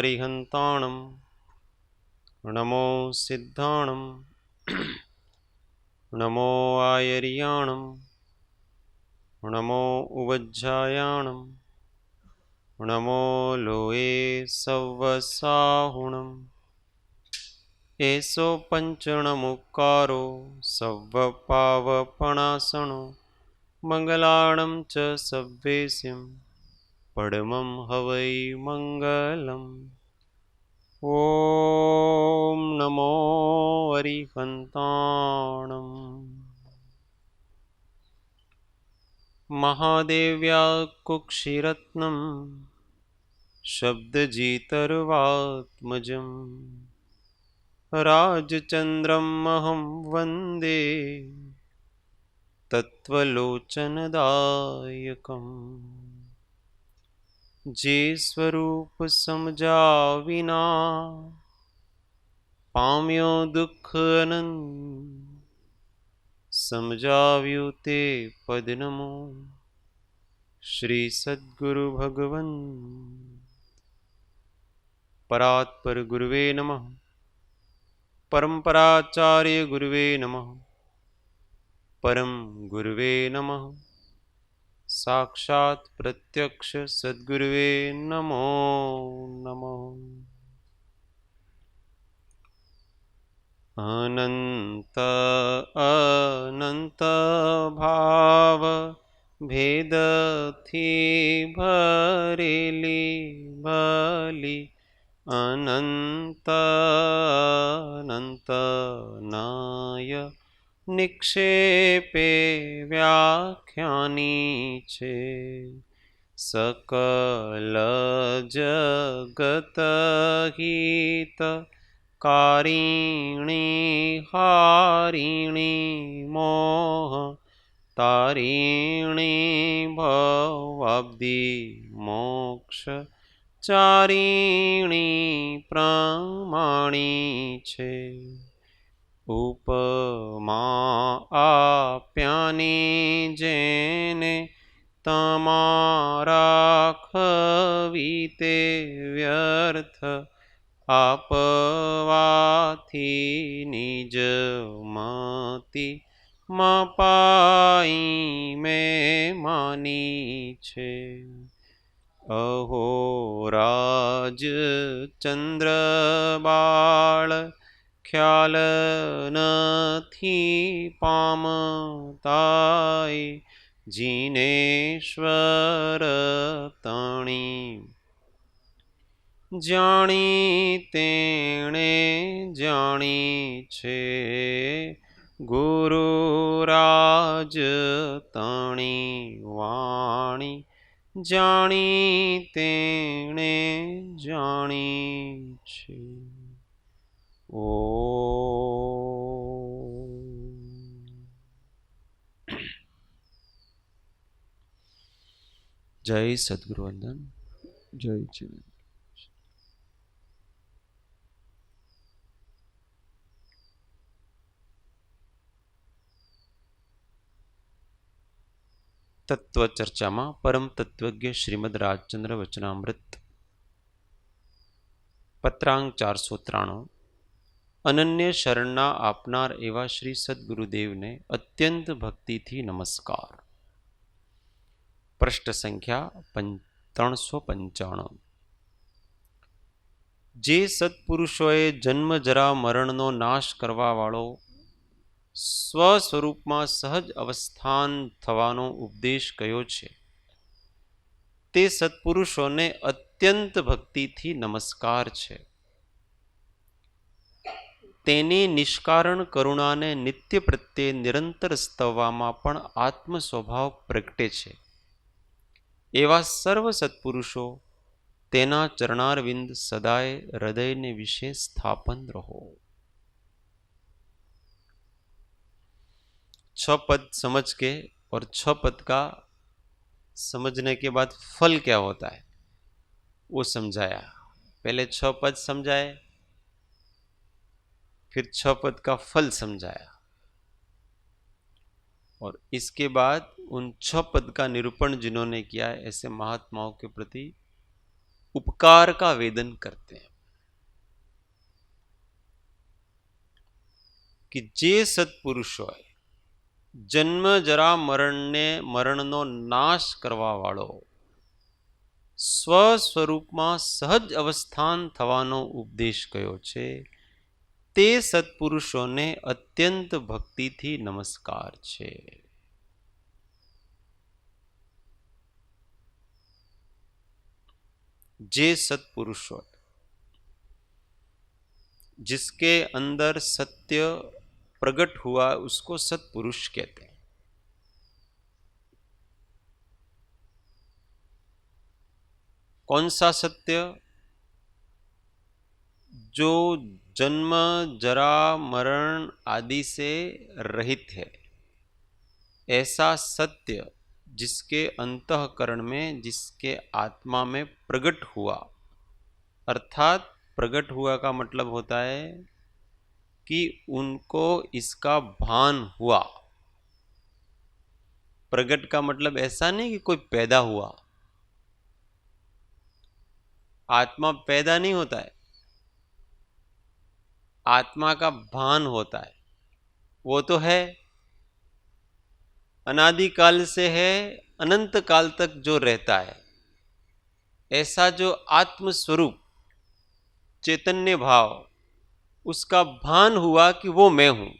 अरिहन्ताणं नमो सिद्धाणं नमो आयर्याणं नमो उवज्जायाणं नमो लोये सव्वसाहुणम् एषो पञ्चणमुक्कारो सव्वपावपणासनो मङ्गलाणं च सव्वेसिं पडमं हवै मङ्गलम् ॐ नमो अरिहन्ताणम् महादेव्या कुक्षिरत्नं शब्दजितर्वात्मजम् राजचन्द्रमहं वन्दे तत्त्वलोचनदायकम् जे स्वरूप समजा विना पाम्यो दुःख अनंत समजाव्યું તે પદ નમો શ્રી સદ્ગુરુ ભગવન પરાત્પર ગુરુવે નમઃ પરંપરાચાર્ય ગુરુવે નમઃ પરમ ગુરુવે નમઃ साक्षात् प्रत्यक्ष सद्गुरुवे नमो नमः अनंत अनंत भाव भेद थी भरेली भली अनंत अनंत नाय निक्षेपे व्याख्यानी छे सकल जगत हित कारिणी हारिणी मोह तारिणी भवाब्दि मोक्ष चारिणी प्रमाणी छे उपमा आप्यानी जेने तमारा खवीते व्यर्थ आपवाथी निज मति मपाई में मानी छे अहो राज चंद्र बाळ ख्याल नथी पामताय जिनेश्वर तणी जाणी तेणे जाणी छे गुरुराज तणी वाणी जाणी तेणे जाणी छे ओ जय सद्गुरु वंदन जय चिरंजीव। तत्व चर्चा में परम तत्वज्ञ श्रीमद राजचंद्र वचनामृत पत्रांक 493 अनन्य शरणना आपनार एवा श्री सद्गुरुदेव ने अत्यंत भक्ति थी नमस्कार। पृष्ठ संख्या 395। जे सत्पुरुषोए जन्म जरा मरणनो नाश करवा वाळो स्वस्वरूप में सहज अवस्थान थवानो उपदेश कयो छे ते सत्पुरुषोने अत्यंत भक्ति थी नमस्कार छे। तेनी निष्कारण करुणा ने नित्य प्रत्ये निरंतर स्तववामां पण आत्म स्वभाव प्रगटे छे। एवा सर्व सत्पुरुषो तेना चरणारविंद सदाय हृदय ने विशेष स्थापन रहो। 6 पद समझ के और 6 पद का समझने के बाद फल क्या होता है वो समझाया। पहले 6 पद समझाए, फिर 6 पद का फल समझाया और इसके बाद उन 6 पद का निरूपण जिन्होंने किया है ऐसे महात्माओं के प्रति उपकार का वेदन करते हैं कि जे સત્પુરુષો જન્મ જરા મરણનો નાશ કરવા વાળો સ્વ સ્વરૂપમાં સહજ અવસ્થાન થવાનો ઉપદેશ કયો છે તે સત્પુરુષોને અત્યંત ભક્તિથી નમસ્કાર છે. जे सत्पुरुषो जिसके अंदर सत्य प्रकट हुआ उसको सत्पुरुष कहते हैं. कौन सा सत्य? जो जन्म जरा मरण आदि से रहित है, ऐसा सत्य जिसके अंतःकरण में, जिसके आत्मा में प्रकट हुआ. अर्थात प्रकट हुआ का मतलब होता है कि उनको इसका भान हुआ. प्रकट का मतलब ऐसा नहीं कि कोई पैदा हुआ. आत्मा पैदा नहीं होता है, आत्मा का भान होता है. वो तो है, अनादिकाल से है, अनंत काल तक जो रहता है. ऐसा जो आत्म स्वरूप चैतन्य भाव, उसका भान हुआ कि वो मैं हूं.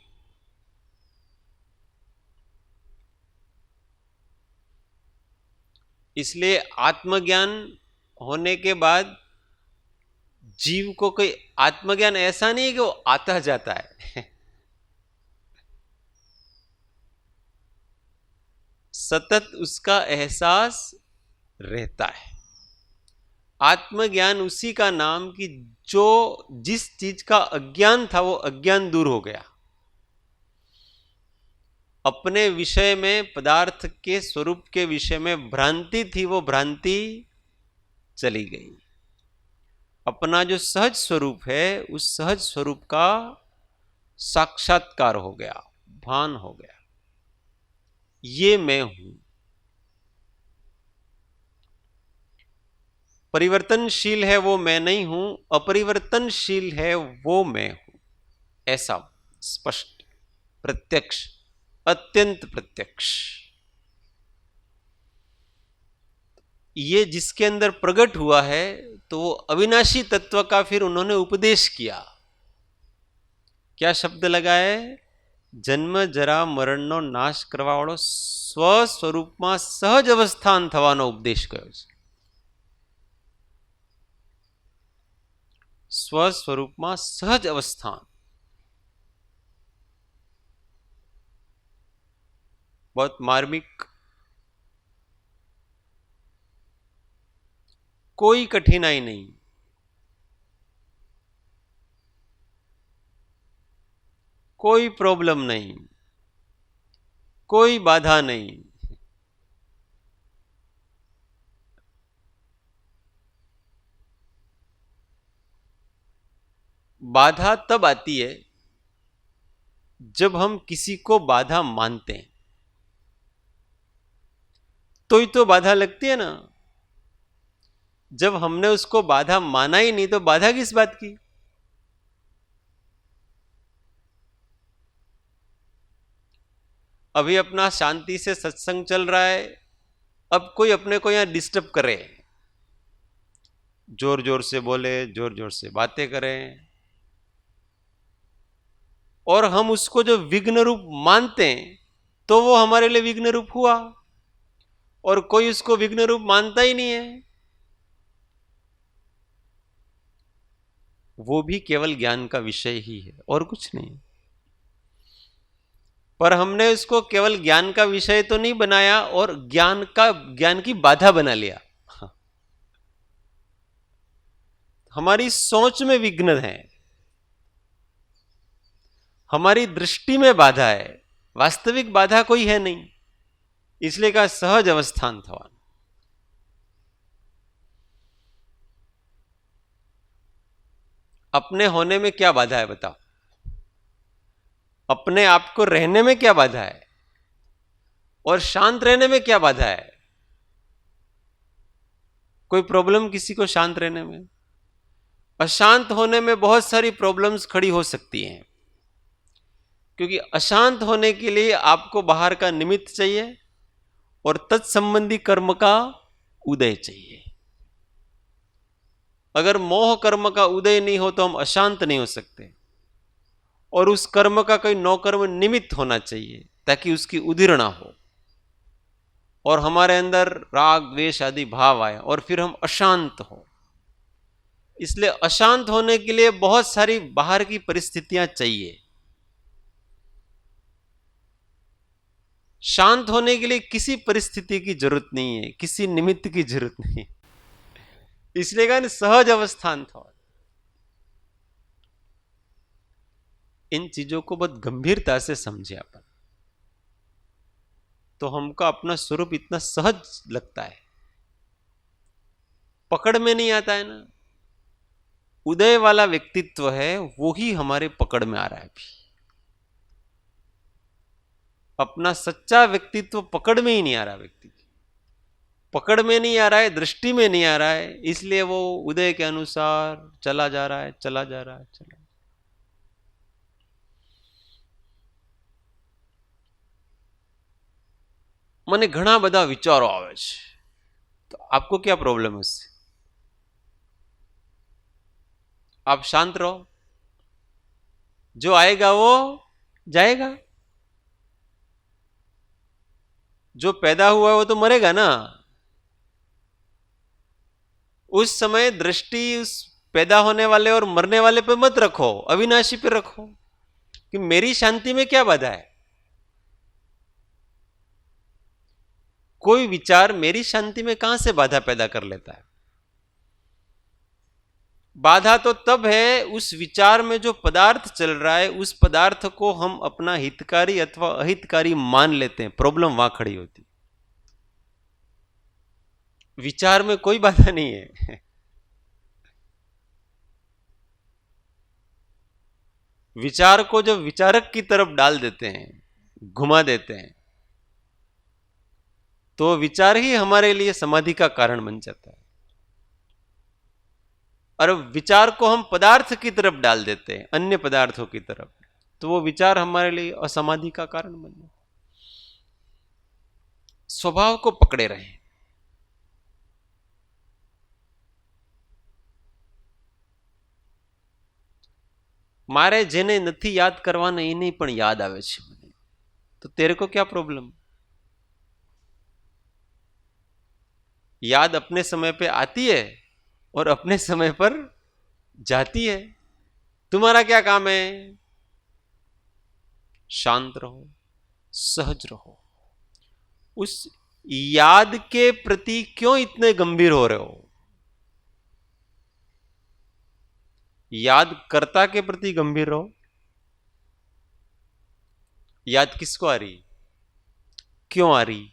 इसलिए आत्मज्ञान होने के बाद जीव को कोई आत्मज्ञान ऐसा नहीं है कि वो आता जाता है. सतत उसका एहसास रहता है. आत्मज्ञान उसी का नाम कि जो जिस चीज का अज्ञान था वो अज्ञान दूर हो गया. अपने विषय में, पदार्थ के स्वरूप के विषय में भ्रांति थी, वो भ्रांति चली गई. अपना जो सहज स्वरूप है, उस सहज स्वरूप का साक्षात्कार हो गया, भान हो गया. ये मैं हूं. परिवर्तनशील है वो मैं नहीं हूं, अपरिवर्तनशील है वो मैं हूं. ऐसा स्पष्ट, प्रत्यक्ष, अत्यंत प्रत्यक्ष. ये जिसके अंदर प्रकट हुआ है, तो वो अविनाशी तत्व का फिर उन्होंने उपदेश किया. क्या शब्द लगाए? जन्म जरा मरणનો નાશ કરવાવાળો સ્વ સ્વરૂપમાં સહજ અવસ્થાન થવાનો ઉપદેશ કર્યો છે. સ્વ સ્વરૂપમાં સહજ અવસ્થાન. बहुत मार्मिक. कोई कठिनाई नहीं, कोई प्रॉब्लम नहीं, कोई बाधा नहीं. बाधा तब आती है जब हम किसी को बाधा मानते हैं. तो ही तो बाधा लगती है ना. जब हमने उसको बाधा माना ही नहीं, तो बाधा किस बात की? अभी अपना शांति से सत्संग चल रहा है, अब कोई अपने को यहां डिस्टर्ब करे, जोर जोर से बोले, जोर जोर से बातें करें, और हम उसको जो विघ्न रूप मानते हैं, तो वो हमारे लिए विघ्न रूप हुआ. और कोई उसको विघ्न रूप मानता ही नहीं है, वो भी केवल ज्ञान का विषय ही है और कुछ नहीं. पर हमने उसको केवल ज्ञान का विषय तो नहीं बनाया, और ज्ञान की बाधा बना लिया. हमारी सोच में विघ्न है, हमारी दृष्टि में बाधा है, वास्तविक बाधा कोई है नहीं. इसलिए का सहज अवस्थान थवान. अपने होने में क्या बाधा है बताओ? अपने आप को रहने में क्या बाधा है? और शांत रहने में क्या बाधा है? कोई प्रॉब्लम किसी को शांत रहने में? अशांत होने में बहुत सारी प्रॉब्लम्स खड़ी हो सकती हैं, क्योंकि अशांत होने के लिए आपको बाहर का निमित्त चाहिए और तत्संबंधी कर्म का उदय चाहिए। अगर मोह कर्म का उदय नहीं हो तो हम अशांत नहीं हो सकते, और उस कर्म का कोई नौकर्म निमित्त होना चाहिए ताकि उसकी उदीर्णा हो और हमारे अंदर राग द्वेष आदि भाव आए और फिर हम अशांत हो। इसलिए अशांत होने के लिए बहुत सारी बाहर की परिस्थितियां चाहिए। शांत होने के लिए किसी परिस्थिति की जरूरत नहीं है, किसी निमित्त की जरूरत नहीं है। इसलिए कहा सहज अवस्थान था। इन चीजों को बहुत गंभीरता से समझे अपन, तो हमको अपना स्वरूप इतना सहज लगता है, पकड़ में नहीं आता है ना। उदय वाला व्यक्तित्व है वो ही हमारे पकड़ में आ रहा है अभी। अपना सच्चा व्यक्तित्व पकड़ में ही नहीं आ रहा, व्यक्ति पकड़ में नहीं आ रहा है, दृष्टि में नहीं आ रहा है, इसलिए वो उदय के अनुसार चला जा रहा है, चला जा रहा है, चला। મને ઘણા બધા વિચારો આવે છે, तो आपको क्या प्रॉब्लम है उससे? आप शांत रहो, जो आएगा वो जाएगा, जो पैदा हुआ है वो तो मरेगा ना। उस समय दृष्टि उस पैदा होने वाले और मरने वाले पे मत रखो, अविनाशी पे रखो कि मेरी शांति में क्या बाधा है। कोई विचार मेरी शांति में कहां से बाधा पैदा कर लेता है? बाधा तो तब है उस विचार में जो पदार्थ चल रहा है, उस पदार्थ को हम अपना हितकारी अथवा अहितकारी मान लेते हैं, प्रॉब्लम वहां खड़ी होती। विचार में कोई बाधा नहीं है। विचार को जब विचारक की तरफ डाल देते हैं, घुमा देते हैं, तो विचार ही हमारे लिए समाधि का कारण बन जाता है। और विचार को हम पदार्थ की तरफ डाल देते हैं, अन्य पदार्थों की तरफ, तो वो विचार हमारे लिए असमाधि का कारण बन जाता है। स्वभाव को पकड़े रहें। मारे जेने नथी याद करवाना एने पण याद आवे छे मने, तो तेरे को क्या प्रॉब्लम? याद अपने समय पे आती है और अपने समय पर जाती है। तुम्हारा क्या काम है? शांत रहो, सहज रहो। उस याद के प्रति क्यों इतने गंभीर हो रहे हो? यादकर्ता के प्रति गंभीर रहो। याद किसको आ रही, क्यों आ रही,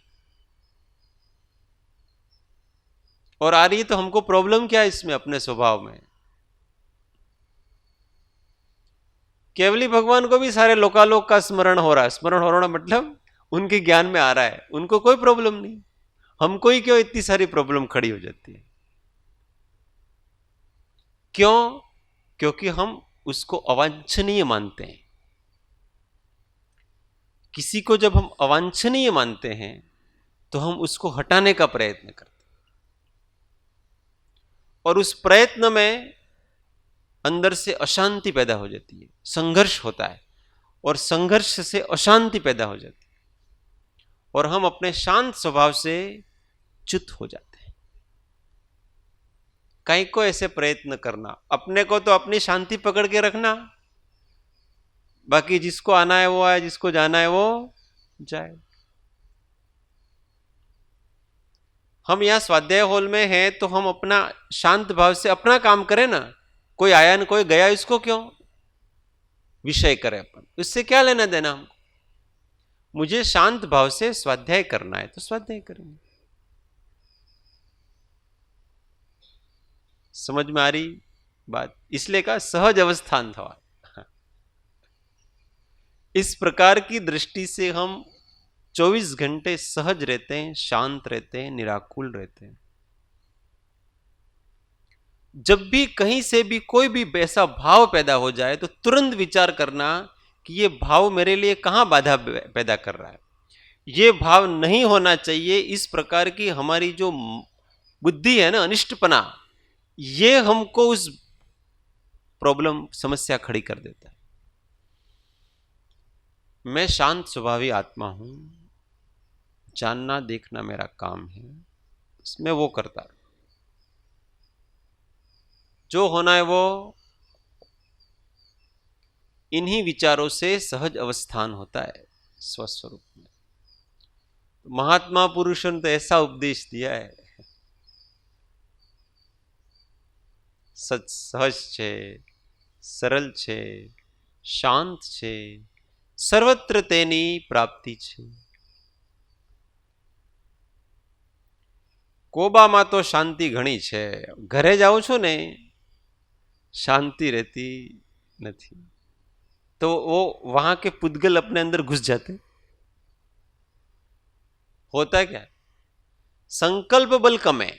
और आ रही है तो हमको प्रॉब्लम क्या है इसमें? अपने स्वभाव में केवली भगवान को भी सारे लोकालोक का स्मरण हो रहा है। स्मरण हो रहा मतलब उनके ज्ञान में आ रहा है, उनको कोई प्रॉब्लम नहीं। हमको ही क्यों इतनी सारी प्रॉब्लम खड़ी हो जाती है? क्यों? क्योंकि हम उसको अवांछनीय मानते हैं। किसी को जब हम अवांछनीय मानते हैं तो हम उसको हटाने का प्रयत्न करते हैं, और उस प्रयत्न में अंदर से अशांति पैदा हो जाती है, संघर्ष होता है, और संघर्ष से अशांति पैदा हो जाती है, और हम अपने शांत स्वभाव से च्युत हो जाते हैं। कहीं को ऐसे प्रयत्न करना, अपने को तो अपनी शांति पकड़ के रखना, बाकी जिसको आना है वो आए, जिसको जाना है वो जाए। हम यहां स्वाध्याय हॉल में हैं तो हम अपना शांत भाव से अपना काम करें ना। कोई आया न कोई गया, इसको क्यों विषय करें अपन? इससे क्या लेना देना हमको? मुझे शांत भाव से स्वाध्याय करना है तो स्वाध्याय करेंगे। समझ में आ रही बात? इसलिए कहा सहज अवस्थान था। इस प्रकार की दृष्टि से हम 24 घंटे सहज रहते हैं, शांत रहते हैं, निराकुल रहते हैं। जब भी कहीं से भी कोई भी ऐसा भाव पैदा हो जाए तो तुरंत विचार करना कि ये भाव मेरे लिए कहां बाधा पैदा कर रहा है। ये भाव नहीं होना चाहिए। इस प्रकार की हमारी जो बुद्धि है ना, अनिष्टपना, ये हमको उस प्रॉब्लम समस्या खड़ी कर देता है। मैं शांत स्वभावी आत्मा हूं, जानना देखना मेरा काम है, मैं वो करता हूं। जो होना है वो इन्हीं विचारों से सहज अवस्थान होता है स्वस्वरूप में। महात्मा पुरुषों ने तो ऐसा उपदेश दिया है, सहज छे, सरल छे, शांत छे, सर्वत्र तेनी प्राप्ति छे। કોબામાં તો શાંતિ ઘણી છે, ઘરે જાઉં છું ને शांति रहती नहीं। तो वो वहां के पुद्गल अपने अंदर घुस जाते। होता क्या, संकल्प बल कम है।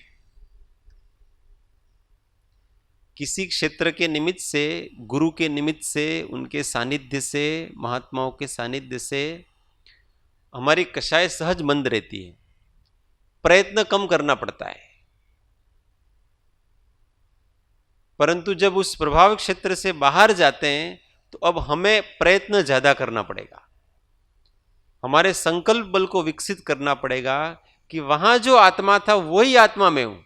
किसी क्षेत्र के निमित्त से, गुरु के निमित्त से, उनके सानिध्य से, महात्माओं के सानिध्य से हमारी कषाय सहज मंद रहती है, प्रयत्न कम करना पड़ता है। परंतु जब उस प्रभाव क्षेत्र से बाहर जाते हैं तो अब हमें प्रयत्न ज्यादा करना पड़ेगा, हमारे संकल्प बल को विकसित करना पड़ेगा कि वहां जो आत्मा था वही आत्मा में हूं।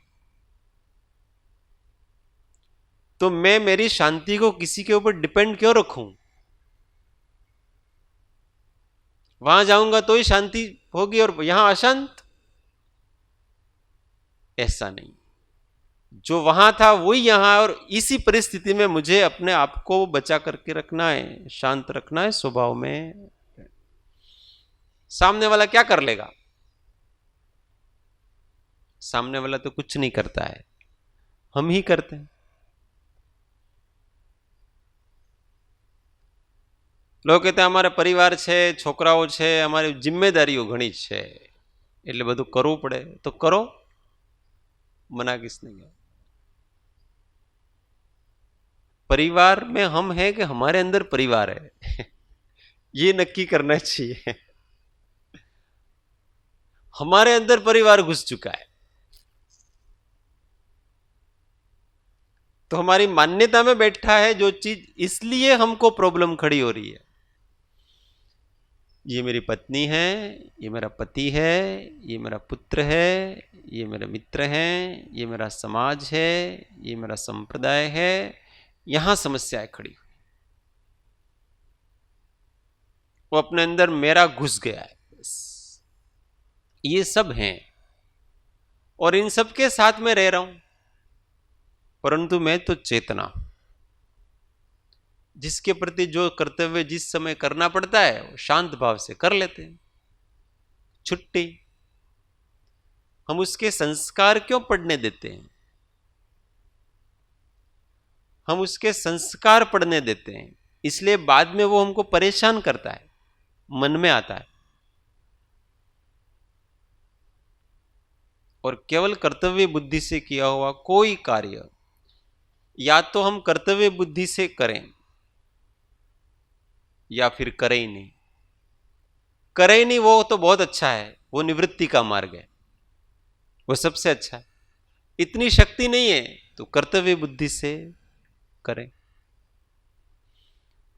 तो मैं मेरी शांति को किसी के ऊपर डिपेंड क्यों रखूं? वहां जाऊंगा तो ही शांति होगी और यहां अशांत? ऐसा नहीं, जो वहां था वही यहां, और इसी परिस्थिति में मुझे अपने आप को बचा करके रखना है, शांत रखना है स्वभाव में। सामने वाला क्या कर लेगा? सामने वाला तो कुछ नहीं करता है, हम ही करते हैं। लोग कहते અમારે પરિવાર છે, છોકરાઓ છે, અમારી जिम्मेदारीઓ ઘણી છે, એટલે બધું કરવું પડે। તો કરો, मना किसने किया? परिवार में हम हैं कि हमारे अंदर परिवार है ये नक्की करना चाहिए। हमारे अंदर परिवार घुस चुका है तो हमारी मान्यता में बैठा है जो चीज, इसलिए हमको प्रॉब्लम खड़ी हो रही है। ये मेरी पत्नी है, ये मेरा पति है, ये मेरा पुत्र है, ये मेरे मित्र हैं, ये मेरा समाज है, ये मेरा संप्रदाय है, यहां समस्याएं खड़ी हुई। वो अपने अंदर मेरा घुस गया है, बस। ये सब हैं और इन सब के साथ में रह रहा हूं, परंतु मैं तो चेतना हूं। जिसके प्रति जो कर्तव्य जिस समय करना पड़ता है वो शांत भाव से कर लेते हैं, छुट्टी। हम उसके संस्कार क्यों पढ़ने देते हैं? हम उसके संस्कार पढ़ने देते हैं इसलिए बाद में वो हमको परेशान करता है, मन में आता है। और केवल कर्तव्य बुद्धि से किया हुआ कोई कार्य या तो हम कर्तव्य बुद्धि से करें या फिर करें ही नहीं। करें ही नहीं वो तो बहुत अच्छा है, वो निवृत्ति का मार्ग है, वो सबसे अच्छा है। इतनी शक्ति नहीं है तो कर्तव्य बुद्धि से करें,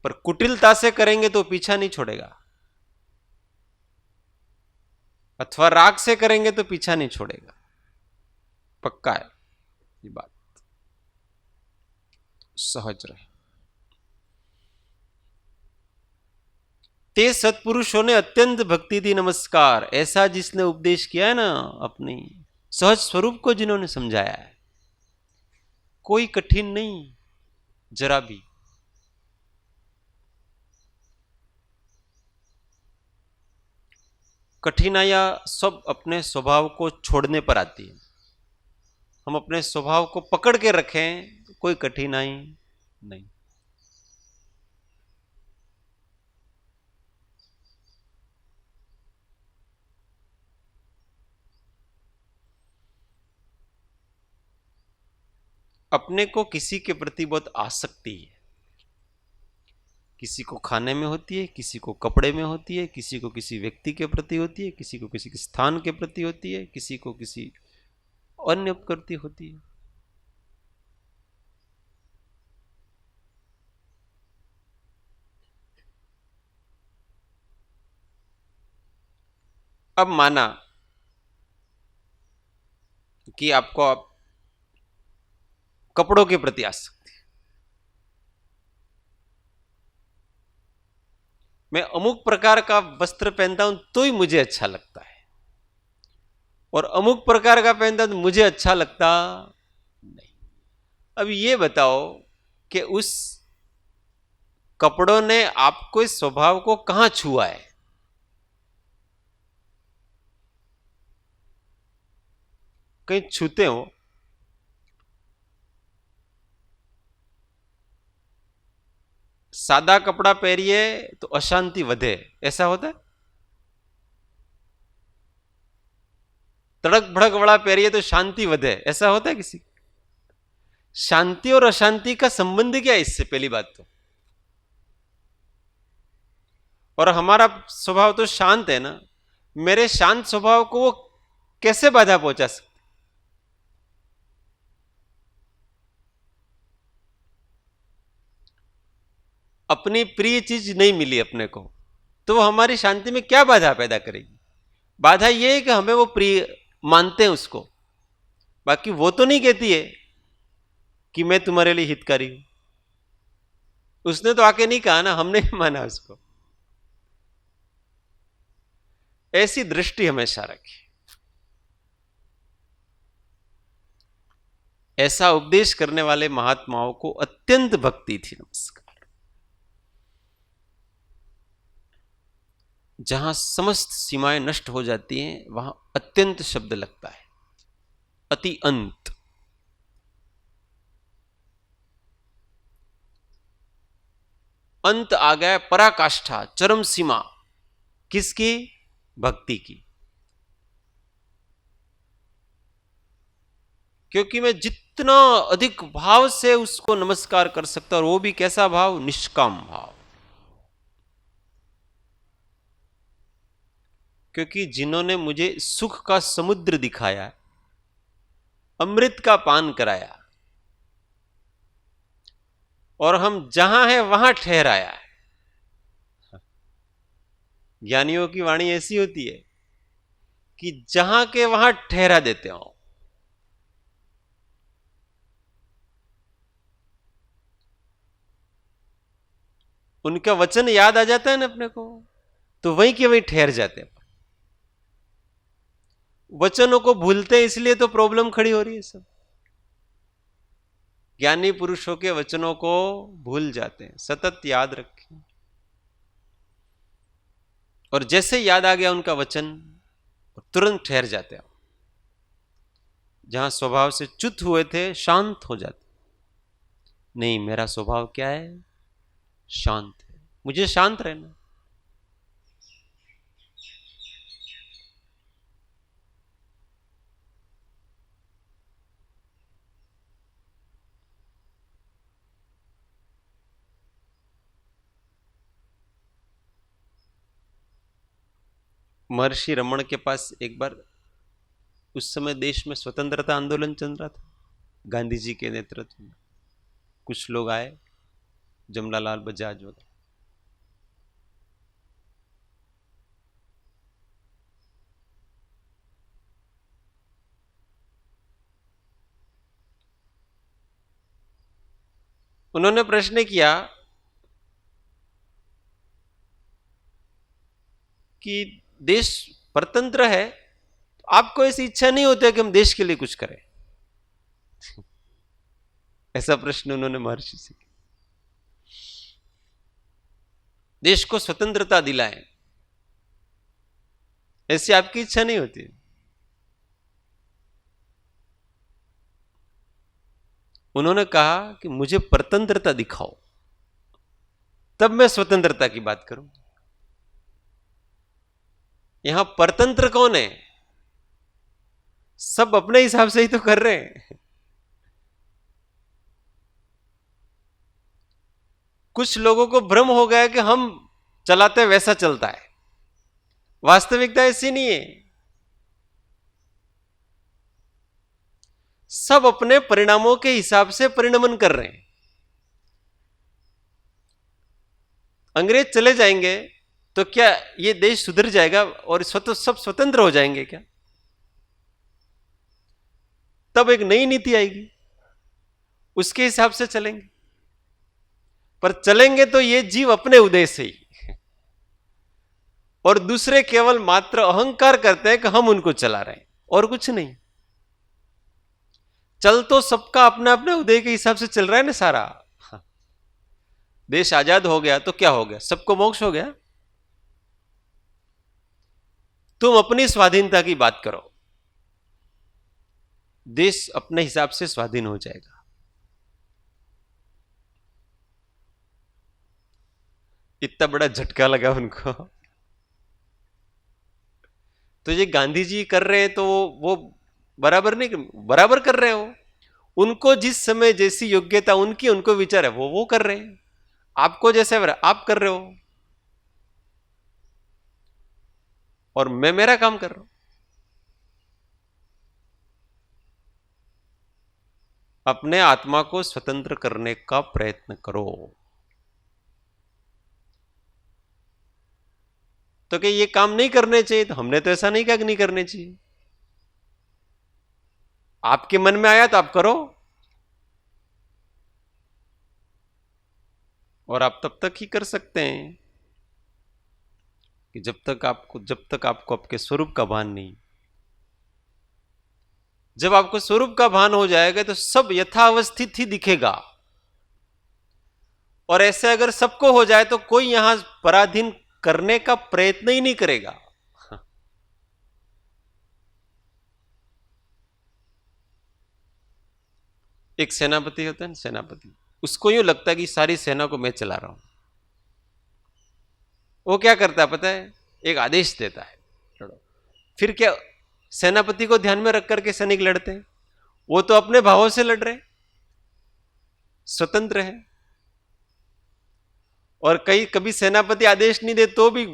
पर कुटिलता से करेंगे तो पीछा नहीं छोड़ेगा, अथवा राग से करेंगे तो पीछा नहीं छोड़ेगा, पक्का है ये बात। सहज रहे। ते सत्पुरुषों ने अत्यंत भक्ति दी नमस्कार, ऐसा जिसने उपदेश किया है ना, अपनी सहज स्वरूप को जिन्होंने समझाया है, कोई कठिन नहीं जरा भी। कठिनाइयां सब अपने स्वभाव को छोड़ने पर आती है। हम अपने स्वभाव को पकड़ के रखें तो कोई कठिनाई नहीं। अपने को किसी के प्रति बहुत आसक्ति है। किसी को खाने में होती है, किसी को कपड़े में होती है, किसी को किसी व्यक्ति के प्रति होती है, किसी को किसी के स्थान के प्रति होती है, किसी को किसी अन्य प्रति होती है। अब माना कि आपको आप कपड़ों के प्रति आसक्ति है। मैं अमुक प्रकार का वस्त्र पहनता हूं तो ही मुझे अच्छा लगता है, और अमुक प्रकार का पहनता तो मुझे अच्छा लगता नहीं। अब ये बताओ कि उस कपड़ों ने आपको इस स्वभाव को कहां छुआ है? कहीं छूते हो? सादा कपड़ा पहनिए तो अशांति વધે, ऐसा होता है? तड़क भड़क वाला पहनिए तो शांति વધે, ऐसा होता है किसी? शांति और अशांति का संबंध क्या है इससे? पहली बात तो, और हमारा स्वभाव तो शांत है ना, मेरे शांत स्वभाव को वो कैसे बाधा पहुंचा सकते? अपनी प्रिय चीज नहीं मिली अपने को, तो वो हमारी शांति में क्या बाधा पैदा करेगी? बाधा ये है कि हमें वो प्रिय मानते हैं उसको, बाकी वो तो नहीं कहती है कि मैं तुम्हारे लिए हितकारी हूं। उसने तो आके नहीं कहा ना, हमने ही माना उसको। ऐसी दृष्टि हमेशा रखी। ऐसा उपदेश करने वाले महात्माओं को अत्यंत भक्ति थी। नमस्कार। जहां समस्त सीमाएं नष्ट हो जाती हैं वहां अत्यंत शब्द लगता है, अति अंत। अंत आ गया, पराकाष्ठा, चरम सीमा। किसकी? भक्ति की। क्योंकि मैं जितना अधिक भाव से उसको नमस्कार कर सकता, और वो भी कैसा भाव? निष्काम भाव। क्योंकि जिन्होंने मुझे सुख का समुद्र दिखाया, अमृत का पान कराया, और हम जहां हैं वहां ठहराया है। ज्ञानियों की वाणी ऐसी होती है कि जहां के वहां ठहरा देते हो। उनका वचन याद आ जाता है ना अपने को, तो वहीं के वहीं ठहर जाते हैं। वचनों को भूलते हैं, इसलिए तो प्रॉब्लम खड़ी हो रही है सब। ज्ञानी पुरुषों के वचनों को भूल जाते हैं, सतत याद रखें। और जैसे याद आ गया उनका वचन, तुरंत ठहर जाते हैं। जहां स्वभाव से च्युत हुए थे, शांत हो जाते। नहीं, मेरा स्वभाव क्या है? शांत है, मुझे शांत रहना। महर्षि रमण के पास एक बार, उस समय देश में स्वतंत्रता आंदोलन चल रहा था, गांधी जी के नेतृत्व में कुछ लोग आए, जमनालाल बजाज वगैरह। उन्होंने प्रश्न किया कि देश परतंत्र है, आपको ऐसी इच्छा नहीं होती कि हम देश के लिए कुछ करें? ऐसा प्रश्न उन्होंने महर्षि से किया। देश को स्वतंत्रता दिलाएं, ऐसी आपकी इच्छा नहीं होती? उन्होंने कहा कि मुझे परतंत्रता दिखाओ, तब मैं स्वतंत्रता की बात करूं। यहां परतंत्र कौन है? सब अपने हिसाब से ही तो कर रहे हैं। कुछ लोगों को भ्रम हो गया कि हम चलाते वैसा चलता है। वास्तविकता ऐसी नहीं है। सब अपने परिणामों के हिसाब से परिणमन कर रहे हैं। अंग्रेज चले जाएंगे तो क्या ये देश सुधर जाएगा और सब स्वतंत्र हो जाएंगे क्या? तब एक नई नीति आएगी, उसके हिसाब से चलेंगे। पर चलेंगे तो ये जीव अपने उदय से ही, और दूसरे केवल मात्र अहंकार करते हैं कि हम उनको चला रहे हैं और कुछ नहीं। चल तो सबका अपने अपने उदय के हिसाब से चल रहा है ना सारा। देश आजाद हो गया तो क्या हो गया? सबको मोक्ष हो गया। तुम अपनी स्वाधीनता की बात करो, देश अपने हिसाब से स्वाधीन हो जाएगा। इतना बड़ा झटका लगा उनको। तो ये गांधी जी कर रहे हैं तो वो बराबर नहीं, बराबर कर रहे हो। उनको जिस समय जैसी योग्यता उनकी, उनको विचार है, वो कर रहे हैं। आपको जैसे आप कर रहे हो और मैं मेरा काम कर रहा हूं। अपने आत्मा को स्वतंत्र करने का प्रयत्न करो। तो कि ये काम नहीं करने चाहिए, तो हमने तो ऐसा नहीं कहा कि नहीं करने चाहिए। आपके मन में आया तो आप करो, और आप तब तक ही कर सकते हैं कि जब तक आपको आपके स्वरूप का भान नहीं। जब आपको स्वरूप का भान हो जाएगा तो सब यथावस्थित ही दिखेगा। और ऐसे अगर सबको हो जाए तो कोई यहां पराधीन करने का प्रयत्न ही नहीं करेगा। एक सेनापति होता है ना, सेनापति, उसको यूं लगता है कि सारी सेना को मैं चला रहा हूं। वो क्या करता है पता है? एक आदेश देता है, लड़ो। फिर क्या सेनापति को ध्यान में रख करके सैनिक लड़ते हैं? वो तो अपने भावों से लड़ रहे, स्वतंत्र है। और कभी सेनापति आदेश नहीं दे तो भी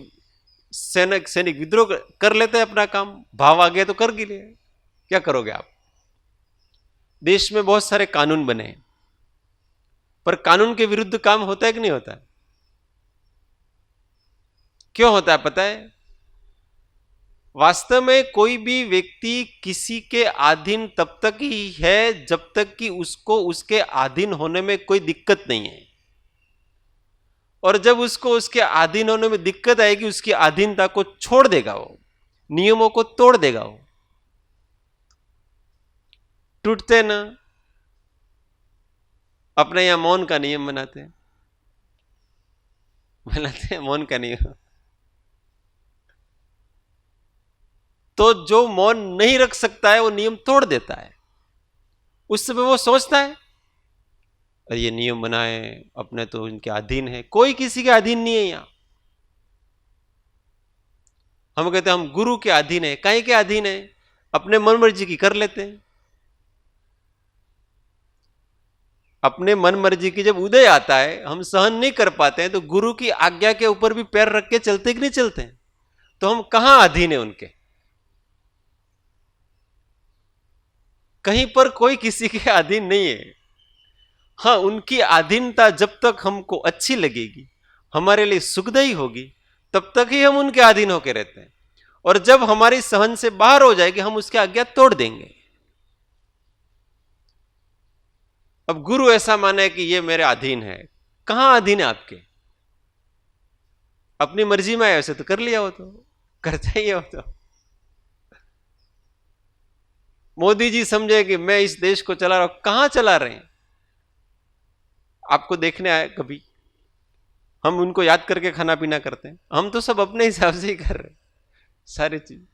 सैनिक विद्रोह कर लेते हैं अपना काम। भाव आ गया तो कर गिले। क्या करोगे आप? देश में बहुत सारे कानून बने, पर कानून के विरुद्ध काम होता है कि नहीं होता? क्यों होता है पता है? वास्तव में कोई भी व्यक्ति किसी के अधीन तब तक ही है जब तक कि उसको उसके अधीन होने में कोई दिक्कत नहीं है। और जब उसको उसके अधीन होने में दिक्कत आएगी, उसकी अधीनता को छोड़ देगा, वो नियमों को तोड़ देगा। वो टूटते ना, अपने यहां मौन का नियम बनाते हैं, मौन का नियम। तो जो मौन नहीं रख सकता है वो नियम तोड़ देता है। उस समय वो सोचता है अरे ये नियम बनाए, अपने तो इनके अधीन है। कोई किसी के अधीन नहीं है यहां। हम कहते हैं हम गुरु के अधीन है। काहे के अधीन है? अपने मन मर्जी की कर लेते हैं। अपने मन मर्जी की जब उदय आता है, हम सहन नहीं कर पाते हैं, तो गुरु की आज्ञा के ऊपर भी पैर रख के चलते कि नहीं चलते हैं? तो हम कहां अधीन है उनके? कहीं पर कोई किसी के अधीन नहीं है। हाँ, उनकी अधीनता जब तक हमको अच्छी लगेगी, हमारे लिए सुखदायी होगी, तब तक ही हम उनके अधीन होकर रहते हैं। और जब हमारी सहन से बाहर हो जाएगी, हम उसके आज्ञा तोड़ देंगे। अब गुरु ऐसा माने कि ये मेरे अधीन है। कहां अधीन है आपके? अपनी मर्जी में आया, वैसे तो कर लिया हो, तो करता ही हो। तो मोदी जी समझे कि मैं इस देश को चला रहा हूं। कहां चला रहे हैं? आपको देखने आए कभी? हम उनको याद करके खाना पीना करते हैं? हम तो सब अपने हिसाब से ही कर रहे हैं सारी चीज।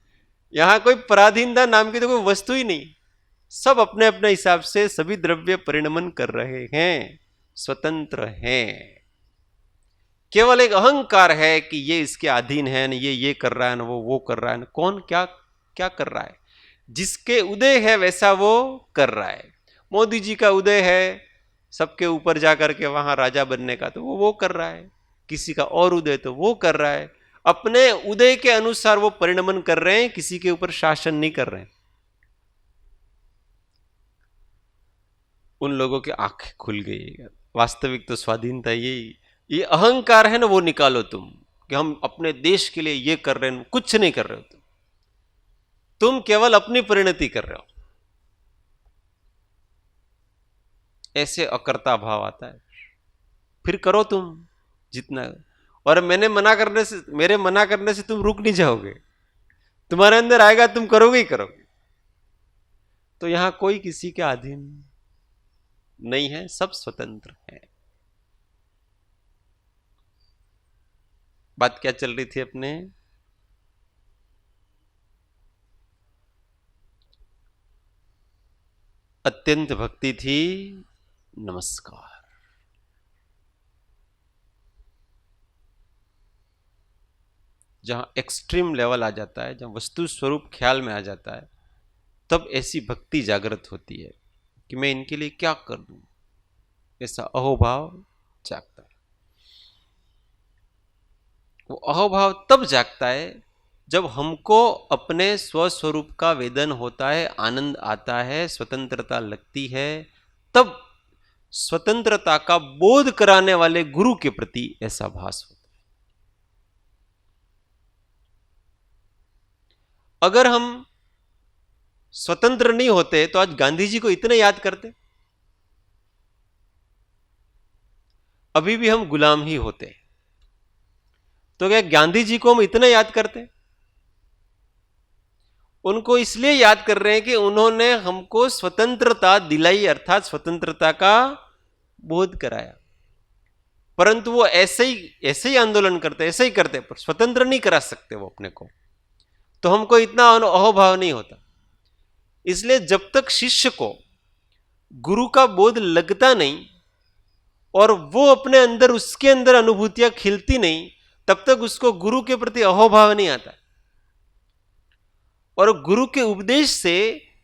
यहां कोई पराधीनता नाम की तो कोई वस्तु ही नहीं। सब अपने अपने हिसाब से सभी द्रव्य परिणमन कर रहे हैं, स्वतंत्र हैं। केवल एक अहंकार है कि ये इसके अधीन है, न ये कर रहा है, न वो कर रहा है, न कौन क्या क्या कर रहा है। जिसके उदय है वैसा वो कर रहा है। मोदी जी का उदय है, सबके ऊपर जाकर के वहां राजा बनने का, तो वो कर रहा है। किसी का और उदय तो वो कर रहा है, अपने उदय के अनुसार वो परिणमन कर रहे हैं, किसी के ऊपर शासन नहीं कर रहे हैं। उन लोगों की आंखें खुल गई। वास्तविक तो स्वाधीनता यही, ये अहंकार है ना, वो निकालो तुम, कि हम अपने देश के लिए ये कर रहे हैं। कुछ नहीं कर रहे हो तुम केवल अपनी परिणति कर रहे हो। ऐसे अकर्ता भाव आता है। फिर करो तुम जितना, और मेरे मना करने से तुम रुक नहीं जाओगे, तुम्हारे अंदर आएगा, तुम करोगे ही करोगे। तो यहां कोई किसी के अधीन नहीं है, सब स्वतंत्र है। बात क्या चल रही थी अपने? अत्यंत भक्ति थी, नमस्कार। जहां एक्सट्रीम लेवल आ जाता है, जहां वस्तु स्वरूप ख्याल में आ जाता है, तब ऐसी भक्ति जागृत होती है कि मैं इनके लिए क्या कर दूं, ऐसा अहोभाव जागता है। वो अहोभाव तब जागता है जब हमको अपने स्वस्वरूप का वेदन होता है, आनंद आता है, स्वतंत्रता लगती है, तब स्वतंत्रता का बोध कराने वाले गुरु के प्रति ऐसा भास होता है। अगर हम स्वतंत्र नहीं होते तो आज गांधी जी को इतने याद करते? अभी भी हम गुलाम ही होते, तो क्या गांधी जी को हम इतने याद करते? उनको इसलिए याद कर रहे हैं कि उन्होंने हमको स्वतंत्रता दिलाई, अर्थात स्वतंत्रता का बोध कराया। परंतु वो ऐसे ही आंदोलन करते, ऐसे ही करते, पर स्वतंत्र नहीं करा सकते वो अपने को, तो हमको इतना अहोभाव नहीं होता। इसलिए जब तक शिष्य को गुरु का बोध लगता नहीं और वो अपने अंदर, उसके अंदर अनुभूतियां खिलती नहीं, तब तक उसको गुरु के प्रति अहोभाव नहीं आता। और गुरु के उपदेश से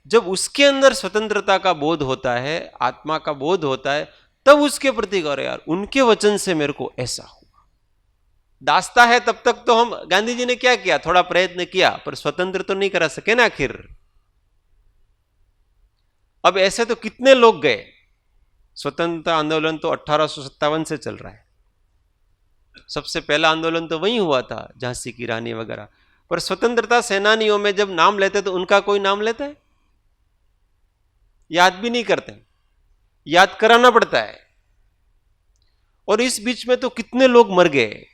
जब उसके अंदर स्वतंत्रता का बोध होता है, आत्मा का बोध होता है, तब उसके प्रति गौर, यार उनके वचन से मेरे को ऐसा हुआ। दास्ता है तब तक तो हम, गांधी जी ने क्या किया, थोड़ा प्रयत्न किया, पर स्वतंत्र तो नहीं करा सके ना आखिर। अब ऐसे तो कितने लोग गए। स्वतंत्रता आंदोलन तो 1857 से चल रहा है। सबसे पहला आंदोलन तो वही हुआ था, झांसी की रानी वगैरह। पर स्वतंत्रता सेनानियों में जब नाम लेते तो उनका कोई नाम लेता है? याद भी नहीं करते, याद कराना पड़ता है। और इस बीच में तो कितने लोग मर गए।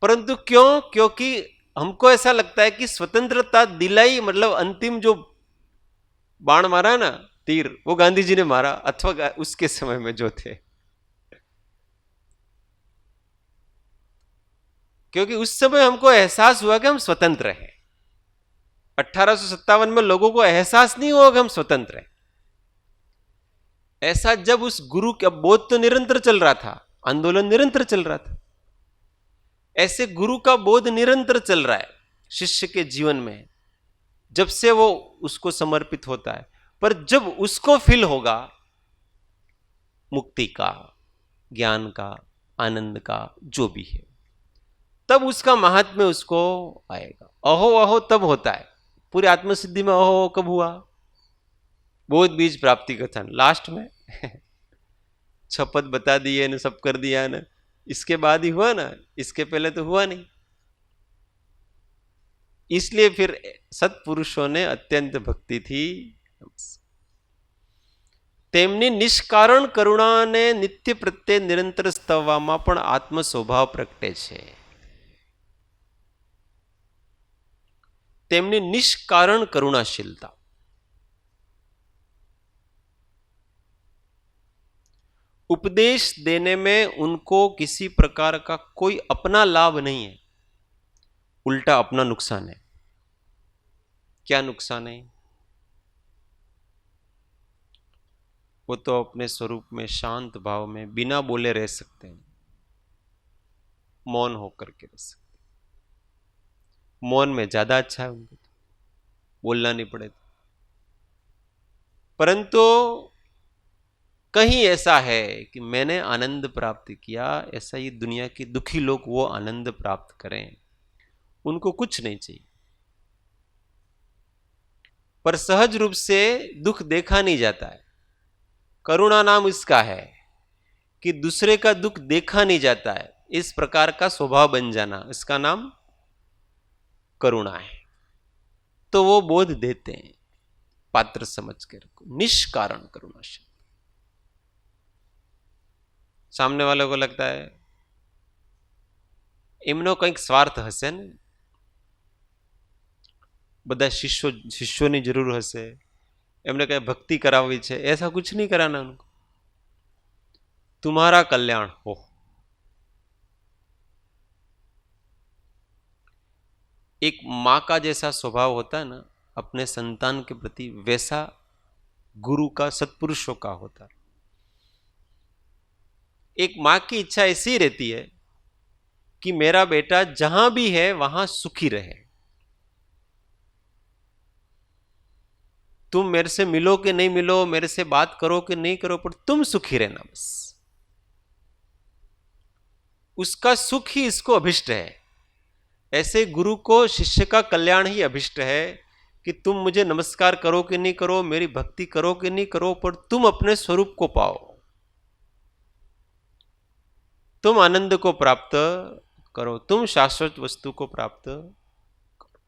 परंतु क्यों? क्योंकि हमको ऐसा लगता है कि स्वतंत्रता दिलाई, मतलब अंतिम जो बाण मारा ना, तीर, वो गांधी जी ने मारा, अथवा उसके समय में जो थे। क्योंकि उस समय हमको एहसास हुआ कि हम स्वतंत्र हैं। 1857 में लोगों को एहसास नहीं हुआ कि हम स्वतंत्र हैं। ऐसा जब उस गुरु का बोध तो निरंतर चल रहा था, आंदोलन निरंतर चल रहा था, ऐसे गुरु का बोध निरंतर चल रहा है शिष्य के जीवन में, जब से वो उसको समर्पित होता है। पर जब उसको फील होगा मुक्ति का, ज्ञान का, आनंद का, जो भी है, तब उसका महात्म्य उसको आएगा। अहो अहो तब होता है। पूरी आत्मसिद्धि में अहो कब हुआ? बोध बीज प्राप्ति कथन लास्ट में शपथ बता दिए ना, सब कर दिया ना, इसके बाद ही हुआ ना, इसके पहले तो हुआ नहीं। इसलिए फिर सत्पुरुषों ने अत्यंत भक्ति थी। તેમની નિષ્કારણ કરુણાને નિત્ય પ્રત્યે નિરંતર સ્તવવામાં પણ આત્મ સ્વભાવ પ્રગટે છે. તેમની નિષ્કારણ કરુણાશીલતા, उपदेश देने में उनको किसी प्रकार का कोई अपना लाभ नहीं है, उल्टा अपना नुकसान है. क्या नुकसान है? वो तो अपने स्वरूप में शांत भाव में बिना बोले रह सकते हैं, मौन होकर के रह सकते हैं. मौन में ज्यादा अच्छा है उनको, तो बोलना नहीं पड़े. परंतु कहीं ऐसा है कि मैंने आनंद प्राप्त किया, ऐसा ये दुनिया के दुखी लोग वो आनंद प्राप्त करें, उनको कुछ नहीं चाहिए। पर सहज रूप से दुख देखा नहीं जाता है। करुणा नाम इसका है कि दूसरे का दुख देखा नहीं जाता है, इस प्रकार का स्वभाव बन जाना, इसका नाम करुणा है। तो वो बोध देते हैं पात्र समझकर, निष्कारण करुणा शब्द। सामने वाले को लगता है એમનો કંઈક સ્વાર્થ હશે ને, બધા शिष्यों जरूर हसे, એમને કઈ भक्ति करावी છે, ऐसा कुछ नहीं कराना उनको, तुम्हारा कल्याण हो। एक माँ का जैसा स्वभाव होता है ना अपने संतान के प्रति, वैसा गुरु का, सत्पुरुषों का होता है। एक माँ की इच्छा ऐसी रहती है कि मेरा बेटा जहां भी है वहां सुखी रहे। तुम मेरे से मिलो कि नहीं मिलो, मेरे से बात करो कि नहीं करो, पर तुम सुखी रहना बस। उसका सुख ही इसको अभिष्ट है। ऐसे गुरु को शिष्य का कल्याण ही अभिष्ट है कि तुम मुझे नमस्कार करो कि नहीं करो, मेरी भक्ति करो कि नहीं करो, पर तुम अपने स्वरूप को पाओ, तुम आनंद को प्राप्त करो, तुम शाश्वत वस्तु को प्राप्त करो।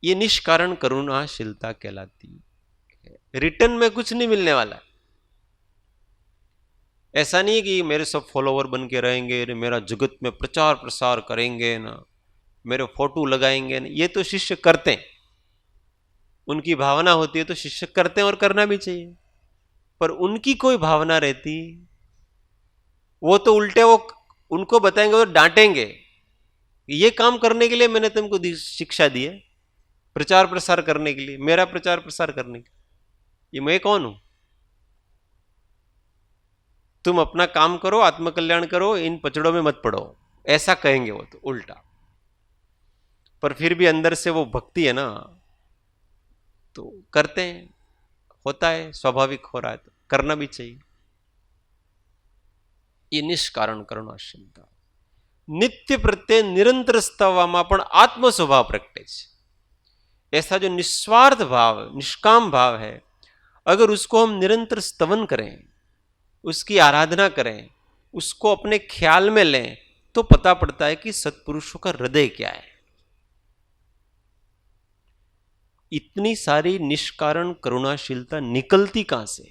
ये निष्कारण करुणाशीलता कहलाती है। रिटर्न में कुछ नहीं मिलने वाला। ऐसा नहीं है कि मेरे सब फॉलोवर बन के रहेंगे, मेरा जगत में प्रचार प्रसार करेंगे ना, मेरे फोटो लगाएंगे ना। ये तो शिष्य करते हैं, उनकी भावना होती है तो शिष्य करते हैं और करना भी चाहिए। पर उनकी कोई भावना रहती, वो तो उल्टे वो उनको बताएंगे और डांटेंगे, ये काम करने के लिए मैंने तुमको शिक्षा दी है, प्रचार प्रसार करने के लिए, मेरा प्रचार प्रसार करने के लिए। ये मैं कौन हूं? तुम अपना काम करो, आत्मकल्याण करो, इन पचड़ों में मत पड़ो, ऐसा कहेंगे वो तो उल्टा। पर फिर भी अंदर से वो भक्ति है ना, तो करते हैं, होता है, स्वाभाविक हो रहा है तो करना भी चाहिए। ये निष्कारण करुणाशीलता, नित्य प्रत्यय निरंतर स्तवવામાં પણ આત્મ સ્વભાવ પ્રગટે છે। ऐसा जो निस्वार्थ भाव, निष्काम भाव है, अगर उसको हम निरंतर स्तवन करें, उसकी आराधना करें, उसको अपने ख्याल में लें, तो पता पड़ता है कि सत्पुरुषों का हृदय क्या है। इतनी सारी निष्कारण करुणाशीलता निकलती कहां से?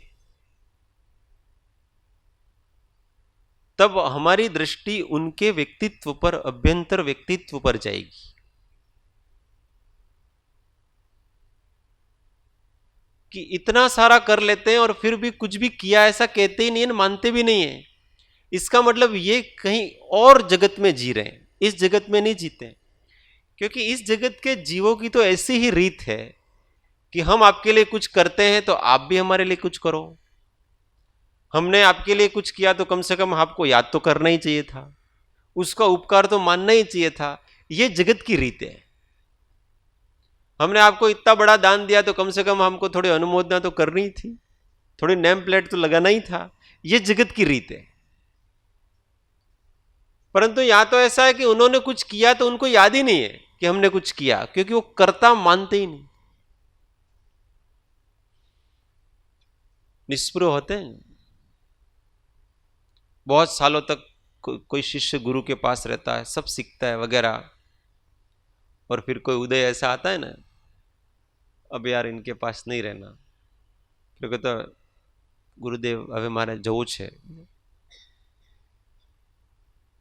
तब हमारी दृष्टि उनके व्यक्तित्व पर, अभ्यंतर व्यक्तित्व पर जाएगी। कि इतना सारा कर लेते हैं और फिर भी कुछ भी किया ऐसा कहते ही नहीं है, मानते भी नहीं है। इसका मतलब ये कहीं और जगत में जी रहे हैं, इस जगत में नहीं जीते। क्योंकि इस जगत के जीवों की तो ऐसी ही रीत है कि हम आपके लिए कुछ करते हैं तो आप भी हमारे लिए कुछ करो। हमने आपके लिए कुछ किया तो कम से कम आपको याद तो करना ही चाहिए था, उसका उपकार तो मानना ही चाहिए था। ये जगत की रीत है। हमने आपको इतना बड़ा दान दिया तो कम से कम हमको थोड़ी अनुमोदना तो करनी थी, थोड़ी नेम प्लेट तो लगाना ही था। ये जगत की रीत है। परंतु यहां तो ऐसा है कि उन्होंने कुछ किया तो उनको याद ही नहीं है कि हमने कुछ किया, क्योंकि वो कर्ता मानते ही नहीं, निष्पृह होते हैं। बहुत सालों तक कोई शिष्य गुरु के पास रहता है, सब सीखता है वगैरह, और फिर कोई उदय ऐसा आता है ना, अब यार इनके पास नहीं रहना, फिर कहता गुरुदेव હવે મારે જવું છે,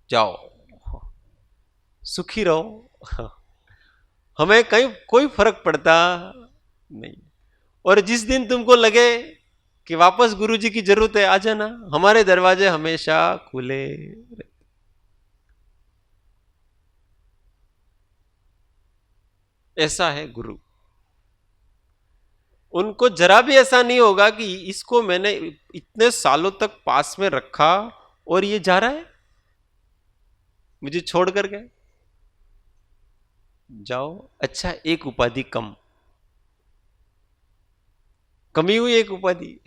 जाओ सुखी रहो, हमें कहीं कोई फर्क पड़ता नहीं। और जिस दिन तुमको लगे कि वापस गुरुजी की जरूरत है, आ जाना, हमारे दरवाजे हमेशा खुले। ऐसा है गुरु। उनको जरा भी ऐसा नहीं होगा कि इसको मैंने इतने सालों तक पास में रखा और ये जा रहा है, मुझे छोड़ कर गए, जाओ। अच्छा, एक उपाधि कमी हुई, एक उपाधि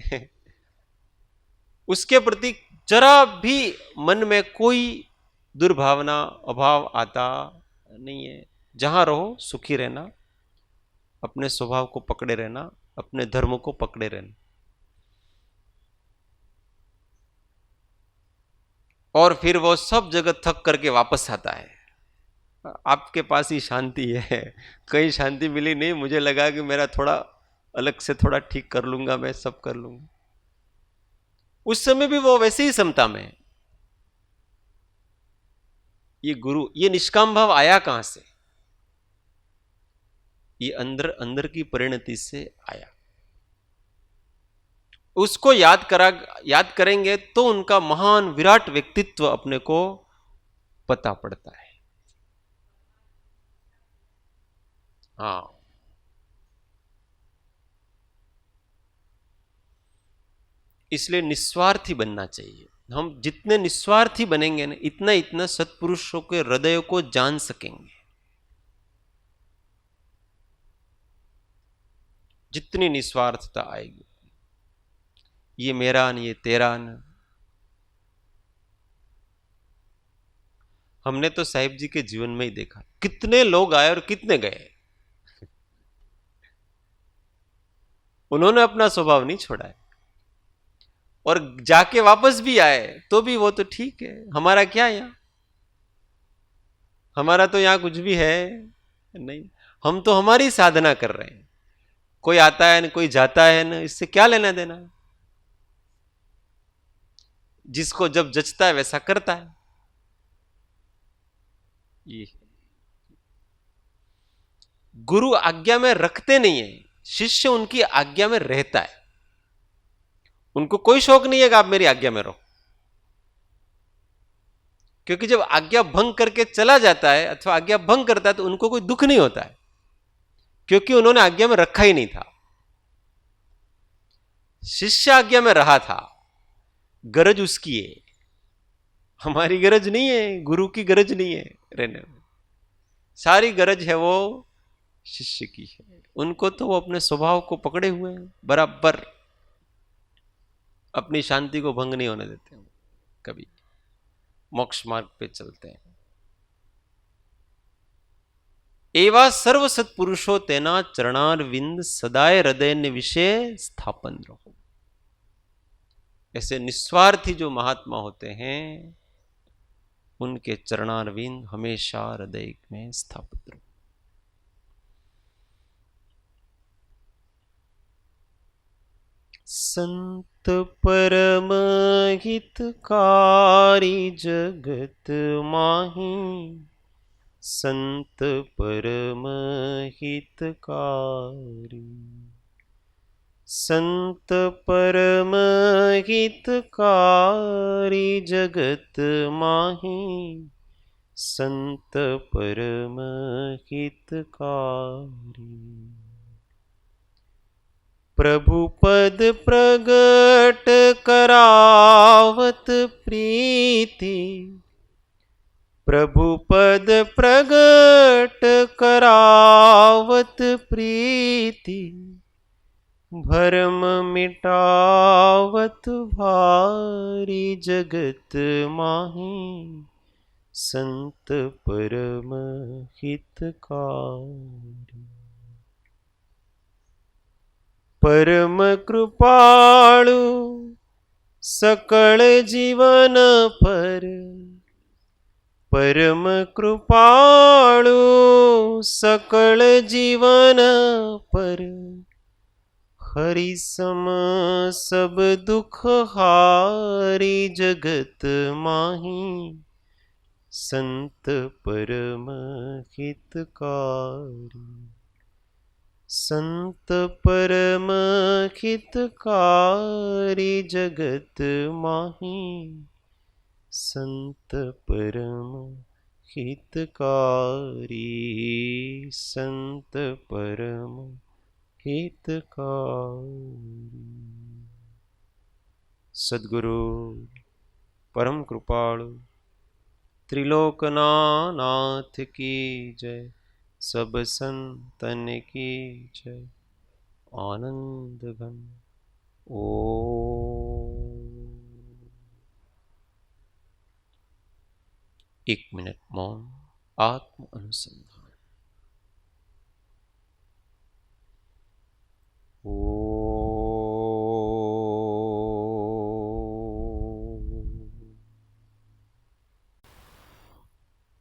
उसके प्रति जरा भी मन में कोई दुर्भावना अभाव आता नहीं है। जहां रहो सुखी रहना, अपने स्वभाव को पकड़े रहना, अपने धर्म को पकड़े रहना, और फिर वो सब जगह थक करके वापस आता है। आपके पास ही शांति है, कहीं शांति मिली नहीं। मुझे लगा कि मेरा थोड़ा अलग से थोड़ा ठीक कर लूंगा, मैं सब कर लूंगा। उस समय भी वो वैसे ही समता में है। ये गुरु, ये निष्काम भाव आया कहां से? ये अंदर अंदर की परिणति से आया। उसको याद करेंगे तो उनका महान विराट व्यक्तित्व अपने को पता पड़ता है। हाँ, इसलिए निस्वार्थी बनना चाहिए। हम जितने निस्वार्थी बनेंगे ना, इतना इतना सत्पुरुषों के हृदय को जान सकेंगे। जितनी निस्वार्थता आएगी, ये मेरा न ये तेरा न। हमने तो साहिब जी के जीवन में ही देखा, कितने लोग आए और कितने गए, उन्होंने अपना स्वभाव नहीं छोड़ा है। और जाके वापस भी आए तो भी वो तो ठीक है, हमारा क्या यहां, हमारा तो यहां कुछ भी है नहीं। हम तो हमारी साधना कर रहे हैं, कोई आता है न कोई जाता है न, इससे क्या लेना देना है। जिसको जब जचता है वैसा करता है। ये गुरु आज्ञा में रखते नहीं है, शिष्य उनकी आज्ञा में रहता है। उनको कोई शौक नहीं है कि आप मेरी आज्ञा में रहो, क्योंकि जब आज्ञा भंग करके चला जाता है अथवा आज्ञा भंग करता है तो उनको कोई दुख नहीं होता है, क्योंकि उन्होंने आज्ञा में रखा ही नहीं था। शिष्य आज्ञा में रहा था, गरज उसकी है, हमारी गरज नहीं है, गुरु की गरज नहीं है रहने में। सारी गरज है वो शिष्य की है। उनको तो वो अपने स्वभाव को पकड़े हुए हैं, बराबर अपनी शांति को भंग नहीं होने देते हैं, कभी मोक्ष मार्ग पे चलते हैं। एवा सर्व सत्पुरुषो तेना चरणार विंद सदाय हृदय विषय स्थापन रहो। ऐसे निस्वार्थी जो महात्मा होते हैं, उनके चरणारविंद हमेशा हृदय में स्थापित रहो। संत परम हितकारी जगत माही, संत परम हितकारी, संत परम हितकारी जगत माही, संत परम हितकारी। प्रभु पद प्रगट करावत प्रीति, प्रभु पद प्रगट करावत प्रीति, भरम मिटावत भारी जगत माही, संत परम हितकारी। परम कृपाळु सकल जीवन पर, परम कृपाळु सकल जीवन पर, हरि सम सब दुख हारी जगत माही, संत परम हितकारी, संत परम हितकारी जगत माही, संत परम हितकारी, संत परम हितकारी। सद्गुरु परम कृपाळु त्रिलोकनाथ की जय, सब संतन की जय। आनंद घन। ओम। 1 મિનિટ મૌન આત્મ અનુસંધાન.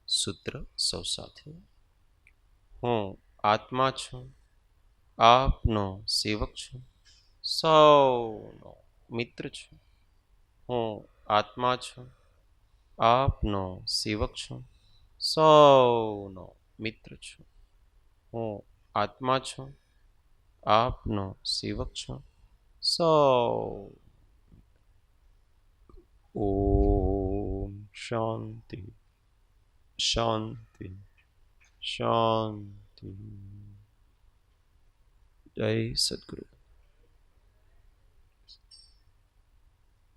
સૂત્ર સૌ સાથે. હું આત્મા છું, આપનો સેવક છું, સૌનો મિત્ર છું. હું આત્મા છું, આપનો સેવક છું, સૌનો મિત્ર છું. હું આત્મા છું, આપનો સેવક છું, સૌ. ઓમ શાંતિ શાંતિ શાંતિ. જય સદગુરુ.